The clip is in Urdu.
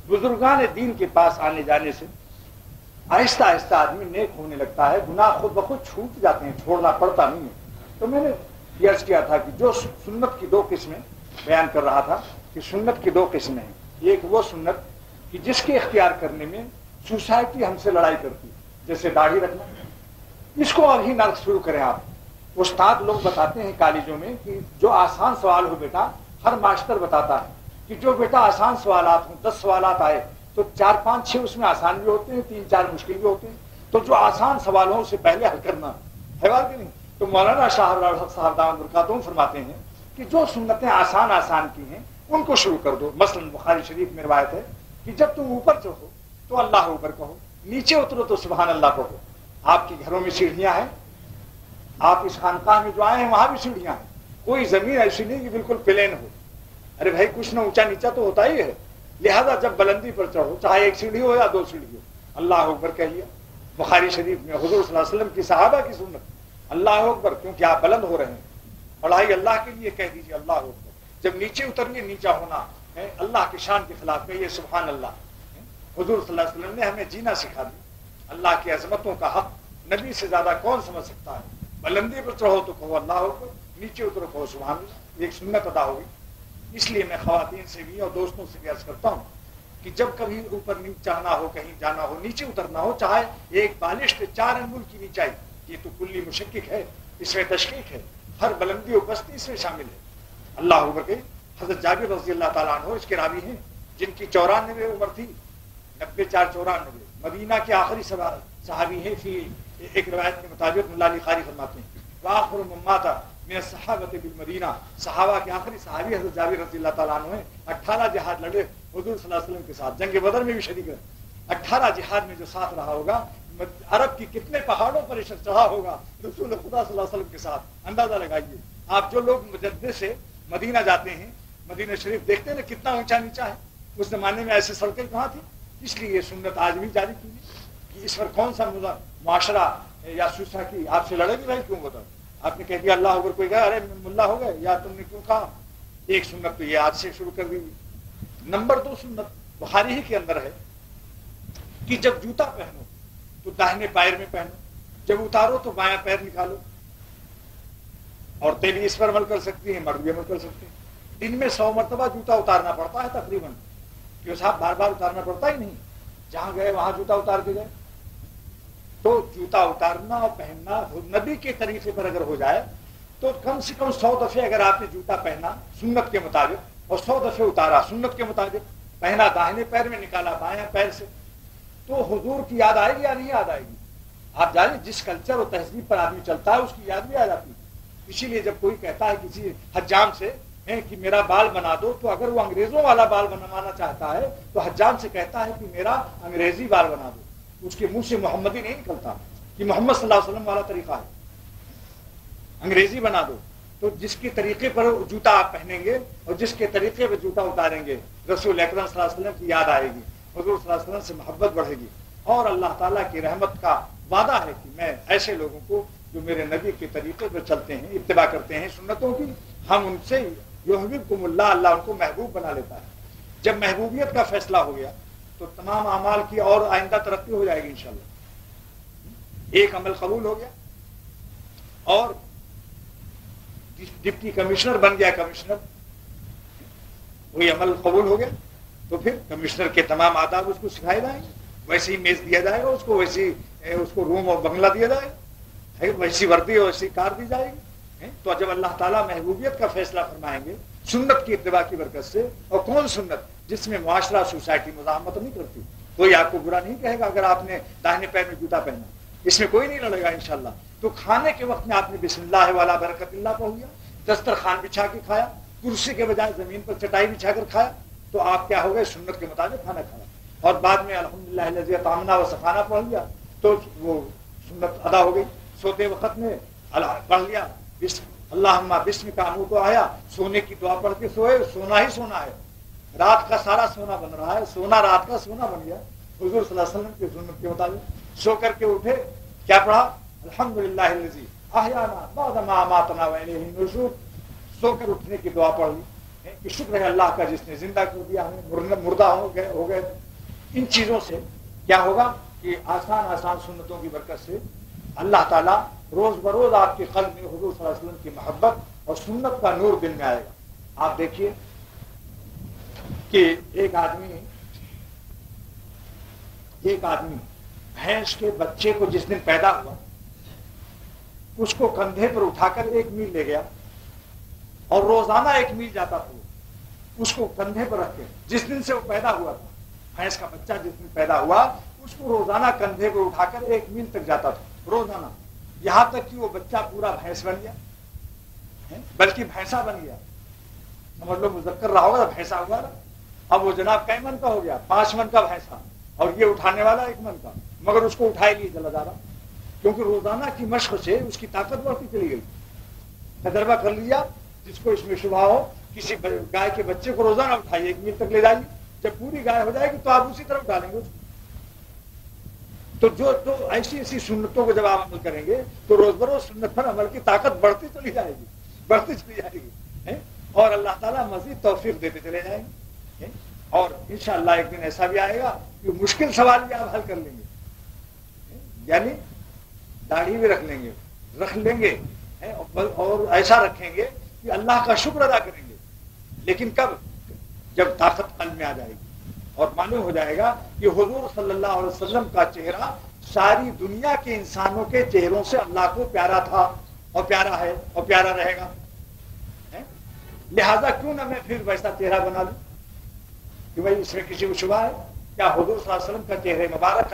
بزرگان دین کے پاس آنے جانے سے آہستہ آہستہ آدمی نیک ہونے لگتا ہے، گناہ خود بخود چھوٹ جاتے ہیں، چھوڑنا پڑتا نہیں ہے۔ تو میں نے یہ عرض کیا تھا کہ جو سنت کی 2 قسمیں بیان کر رہا تھا کہ سنت کی 2 قسمیں ہیں۔ ایک وہ سنت کہ جس کے اختیار کرنے میں سوسائٹی ہم سے لڑائی کرتی ہے، جیسے داڑھی رکھنا، اس کو ابھی نہ شروع کریں آپ۔ استاد لوگ بتاتے ہیں کالجوں میں کہ جو آسان سوال ہو بیٹا، ہر ماسٹر بتاتا ہے کہ جو بیٹا آسان سوالات ہوں، 10 سوالات آئے تو 4 5 6 اس میں آسان بھی ہوتے ہیں، 3 4 مشکل بھی ہوتے ہیں، تو جو آسان سوال ہوں اسے پہلے حل کرنا ہے بات کہ نہیں۔ تو مولانا شاہ الحق صاحب دامت برکاتہم فرماتے ہیں کہ جو سنتیں آسان آسان کی ہیں ان کو شروع کر دو۔ مثلا بخاری شریف میں روایت ہے کہ جب تم اوپر چڑھو تو اللہ اوپر کہو، نیچے اترو تو سبحان اللہ کہو۔ آپ کے گھروں میں سیڑھیاں ہیں، آپ اس خانقاہ میں جو آئے ہیں وہاں بھی سیڑھیاں ہیں، کوئی زمین ایسی نہیں کہ بالکل پلین ہو۔ ارے بھائی کچھ نہ اونچا نیچا تو ہوتا ہی ہے، لہذا جب بلندی پر چڑھو چاہے 1 سیڑھی ہو یا 2 سیڑھی ہو، اللہ اکبر کہیے۔ بخاری شریف میں حضور صلی اللہ علیہ وسلم کی صحابہ کی سنت اللہ اکبر، کیونکہ آپ بلند ہو رہے ہیں، پڑھائی اللہ کے لیے کہہ دیجیے اللہ اکبر۔ جب نیچے اترنے نیچا ہونا ہے اللہ کی شان کے خلاف کہیے سبحان اللہ۔ حضور صلی اللہ علیہ وسلم نے ہمیں جینا سکھا دیا۔ اللہ کی عظمتوں کا حق نبی سے زیادہ کون سمجھ سکتا ہے؟ بلندی پر چڑھو تو کہو اللہ اکبر، نیچے اترو کہو سبحان اللہ، ایک سنت ادا ہوگی۔ اس لیے میں خواتین سے بھی اور دوستوں سے بھی عرض کرتا ہوں کہ جب کبھی اوپر چڑھنا ہو، کہیں جانا ہو، نیچے اترنا ہو، چاہے ایک بالش کے 4 انگل کی نیچائی، یہ تو کلی مشقق ہے، اس میں تشقیق ہے، ہر بلندی و پستی اس میں شامل ہے۔ اللہ اکبر کہ حضرت جابر رضی اللہ تعالیٰ عنہ اس کے راوی ہیں جن کی 94 عمر تھی، 90 4 94، مدینہ کے آخری صحابی ہیں۔ فی ایک روایت کے مطابق ملا علی قاری فرماتے ہیں وآخر من مات من الصحابۃ بالمدینہ، صحابہ کے آخری صحابی حضرت جابر رضی اللہ تعالیٰ عنہ ہیں۔ 18 جہاد لڑے حضور صلی اللہ علیہ وسلم کے ساتھ، جنگ بدر میں بھی شریک رہے۔ 18 جہاد میں جو ساتھ رہا ہوگا، عرب کی کتنے پہاڑوں پر چڑھا ہوگا رسول خدا صلی اللہ علیہ وسلم کے ساتھ، اندازہ لگائیے آپ۔ جو لوگ مجدد سے مدینہ جاتے ہیں، مدینہ شریف دیکھتے ہیں نا کتنا اونچا نیچا ہے، اس زمانے میں ایسے سڑکیں کہاں تھی؟ اس لیے یہ سنت آج بھی جاری کی ہے کہ اس پر کون سا معاشرہ یا سوسائٹی آپ سے لڑے گی؟ بھائی کیوں بتاؤ؟ آپ نے کہہ دیا اللہ اکبر، کوئی کہا ارے ملا ہو گئے یا تم نے کیوں کہا؟ ایک سنت تو یہ آج سے شروع کر دی۔ نمبر 2 سنت بخاری ہی کے اندر ہے کہ جب جوتا پہنو تو داہنے پیر میں پہنو، جب اتارو تو بایاں پیر نکالو۔ عورتیں بھی اس پر عمل کر سکتی ہیں، مرد بھی عمل کر سکتے ہیں۔ دن میں 100 مرتبہ جوتا اتارنا پڑتا ہے تقریباً، کیوں صاحب بار بار اتارنا پڑتا ہی نہیں، جہاں گئے وہاں جوتا اتار کے گئے۔ تو جوتا اتارنا اور پہننا نبی کے طریقے پر اگر ہو جائے تو کم سے کم 100 دفعے اگر آپ نے جوتا پہنا سنت کے مطابق اور 100 دفعے اتارا سنت کے مطابق، پہنا داہنے پیر میں نکالا بایاں پیر سے، تو حضور کی یاد آئے گی یا نہیں یاد آئے گی؟ آپ جانیں جس کلچر اور تہذیب پر آدمی چلتا ہے اس کی یاد بھی آ جاتی ہے۔ اسی لیے جب کوئی کہتا ہے کسی حجام سے کہ میرا بال بنا دو، تو اگر وہ انگریزوں والا بال بنوانا چاہتا ہے تو حجام سے کہتا ہے کہ میرا انگریزی بال بنا دو، اس کے منہ سے محمدی نہیں نکلتا کہ محمد صلی اللہ علیہ وسلم والا طریقہ ہے، انگریزی بنا دو۔ تو جس کے طریقے پر جوتا آپ پہنیں گے اور جس کے طریقے پر جوتا اتاریں گے رسول اکرم صلی اللہ علیہ وسلم کی یاد آئے گی، حضور صلی اللہ علیہ وسلم سے محبت بڑھے گی، اور اللہ تعالیٰ کی رحمت کا وعدہ ہے کہ میں ایسے لوگوں کو جو میرے نبی کے طریقے پر چلتے ہیں، اتباع کرتے ہیں سنتوں کی، ہم ان سے یحببکم اللہ، اللہ ان کو محبوب بنا لیتا ہے۔ جب محبوبیت کا فیصلہ ہو گیا تو تمام اعمال کی اور آئندہ ترقی ہو جائے گی انشاءاللہ۔ ایک عمل قبول ہو گیا اور ڈپٹی کمشنر بن گیا، کمشنر وہی عمل قبول ہو گیا تو پھر کمشنر کے تمام آداب اس کو سکھائے جائیں گے، ویسے ہی میز دیا جائے گا اس کو، ویسے ہی اس کو روم اور بنگلہ دیا جائے گا، ویسی وردی اور ویسی کار دی جائے گی۔ تو جب اللہ تعالیٰ محبوبیت کا فیصلہ فرمائیں گے سنت کی اتباع کی برکت سے، اور کون سنت جس میں معاشرہ سوسائٹی مزاحمت نہیں کرتی، کوئی آپ کو برا نہیں کہے گا اگر آپ نے داہنے پیر میں جوتا پہنا، اس میں کوئی نہیں لڑے گا انشاءاللہ۔ تو کھانے کے وقت میں آپ نے بسم اللہ والا برکت اللہ پڑھ لیا، دسترخوان بچھا کے کھایا، کرسی کے بجائے زمین پر چٹائی بچھا کر کھایا، تو آپ کیا ہو گئے؟ سنت کے مطابق کھانا کھایا۔ اور بعد میں الحمدللہ الذی اطعمنا وسقانا پڑھ لیا تو وہ سنت ادا ہو گئی۔ سوتے وقت میں پڑھ لیا اللہم بسم کا منہ تو آیا، سونے کی دعا پڑھ کے سوئے، سونا ہی سونا ہے، رات کا سارا سونا بن رہا ہے، سونا رات کا سونا بن گیا حضور صلی اللہ علیہ وسلم کی سنت کے مطابق۔ سو کر کے اٹھے، کیا پڑھا؟ الحمدللہ الذی احیانا بعد ما اماتنا والیہ النشور۔ سو کر اٹھنے کی دعا پڑھ لی، کہ شکر ہے اللہ کا جس نے زندہ کر دیا ہمیں، مردہ ہو گئے۔ ان چیزوں سے کیا ہوگا کہ آسان آسان سنتوں کی برکت سے اللہ تعالیٰ روز بروز آپ کے قلب میں حضور صلی اللہ علیہ وسلم کی محبت اور سنت کا نور دل میں آئے گا۔ آپ دیکھیے کہ ایک آدمی بھینس کے بچے کو جس دن پیدا ہوا اس کو کندھے پر اٹھا کر 1 میل لے گیا اور روزانہ 1 میل جاتا تھا، اس کو کندھے پر رکھ کے، جس دن سے وہ پیدا ہوا تھا بھینس کا بچہ جس دن پیدا ہوا اس کو روزانہ کندھے پر اٹھا کر 1 میل تک جاتا تھا روزانہ، یہاں تک کہ وہ بچہ پورا بھینس بن گیا، بلکہ بھینسا بن گیا، سمجھ لو مذکر رہا ہوگا بھینسا ہوا نا۔ اب وہ جناب کئی من کا ہو گیا، 5 من کا بھینسا، اور یہ اٹھانے والا 1 من کا، مگر اس کو اٹھائے لیے چلا جا رہا، کیونکہ روزانہ کی مشق سے اس کی طاقت بڑھتی چلی گئی۔ تجربہ کر لیا، جس کو اس میں شبہ ہو، کسی گائے کے بچے کو روزانہ اٹھائیے 1 میل تک لے جائیے، جب پوری گائے ہو جائے گی تو آپ اسی طرف ڈالیں گے اس کو۔ تو جو ایسی سنتوں کو جب آپ عمل کریں گے تو روز بروز سنت پر عمل کی طاقت بڑھتی چلی جائے گی، اور اللہ تعالیٰ مزید توفیق دیتے چلے جائیں گے، اور انشاءاللہ ایک دن ایسا بھی آئے گا کہ مشکل سوال بھی آپ حل کر لیں گے، یعنی داڑھی بھی رکھ لیں گے اور ایسا رکھیں گے کہ اللہ کا شکر ادا کریں گے، لیکن کب؟ جب طاقت قلب میں آ جائے گی اور معلوم ہو جائے گا کہ حضور صلی اللہ علیہ وسلم کا چہرہ ساری دنیا کے انسانوں کے چہروں سے اللہ کو پیارا تھا اور پیارا ہے اور پیارا رہے گا، لہذا کیوں نہ میں پھر ویسا چہرہ بنا لوں کہ بھائی اس میں کسی کو شبہ ہے کیا؟ حضور صلی اللہ علیہ وسلم کا چہرہ مبارک